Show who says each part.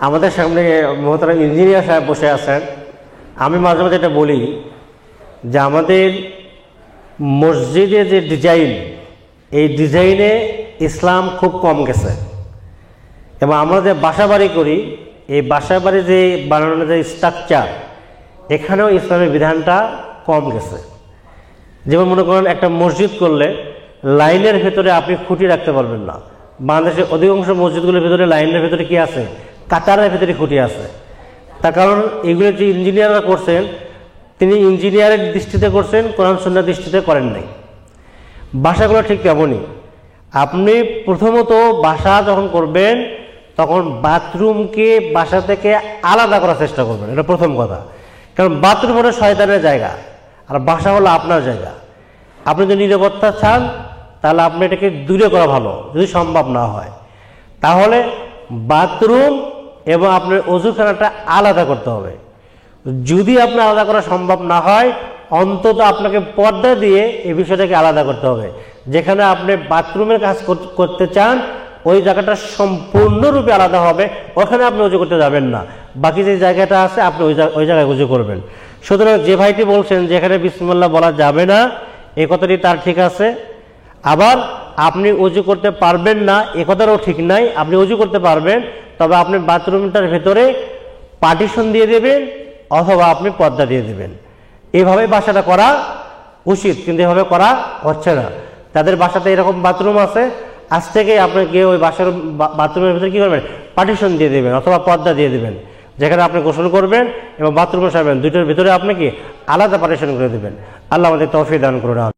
Speaker 1: আমাদের সামনে মোহতারাম ইঞ্জিনিয়ার সাহেব বসে আছেন। আমি মাঝে মাঝে এটা বলি যে আমাদের মসজিদে যে ডিজাইন, এই ডিজাইনে ইসলাম খুব কম গেছে, এবং আমরা যে বাসা বাড়ি করি, এই বাসা বাড়ি যে বানানোর যে স্ট্রাকচার, এখানেও ইসলামের বিধানটা কম গেছে। যেমন মনে করেন একটা মসজিদ করলে লাইনের ভেতরে আপনি খুঁটি রাখতে পারবেন না। বাংলাদেশের অধিকাংশ মসজিদগুলোর ভেতরে লাইনের ভেতরে কি আছে? কাতারের ভেতরে খুঁটি আছে। তার কারণ এগুলো যে ইঞ্জিনিয়াররা করছেন, তিনি ইঞ্জিনিয়ারের দৃষ্টিতে করছেন, কোরআন সুন্নাহর দৃষ্টিতে করেন নাই। বাসাগুলো ঠিক তেমনই। আপনি প্রথমত বাসা যখন করবেন তখন বাথরুমকে বাসা থেকে আলাদা করার চেষ্টা করবেন, এটা প্রথম কথা। কারণ বাথরুম হলো শয়তানের জায়গা, আর বাসা হলো আপনার জায়গা। আপনি যদি নিরাপত্তা চান তাহলে আপনি এটাকে দূরে করা ভালো, যদি সম্ভব না হয়। তাহলে বাথরুম এবং আপনার অজুখানাটা আলাদা করতে হবে। যদি আপনার আলাদা করা সম্ভব না হয়, অন্তত আপনাকে পর্দা দিয়ে এই বিষয়টাকে আলাদা করতে হবে। যেখানে আপনি বাথরুমের কাজ করতে চান, ওই জায়গাটা সম্পূর্ণরূপে আলাদা হবে, ওখানে আপনি উজু করতে যাবেন না। বাকি যে জায়গাটা আছে আপনি ওই জায়গায় উজু করবেন। সুতরাং যে ভাইটি বলছেন যেখানে বিসমিল্লাহ বলা যাবে না, এই কথাটি তার ঠিক আছে। আবার আপনি উজু করতে পারবেন না, এ কথাটাও ঠিক নাই। আপনি উজু করতে পারবেন, তবে আপনি বাথরুমটার ভেতরে পার্টিশন দিয়ে দেবেন অথবা আপনি পর্দা দিয়ে দেবেন। এইভাবে বাসাটা করা উচিত, কিন্তু এভাবে করা হচ্ছে না। তাদের বাসাতে এরকম বাথরুম আছে, আজ থেকে আপনি গিয়ে ওই বাসার বাথরুমের ভিতরে কী করবেন? পার্টিশন দিয়ে দেবেন অথবা পর্দা দিয়ে দেবেন, যেখানে আপনি গোসল করবেন এবং বাথরুমে সারবেন, দুইটার ভিতরে আপনি কি আলাদা পার্টিশন করে দেবেন। আল্লাহ আমাদের তৌফিক দান করুন।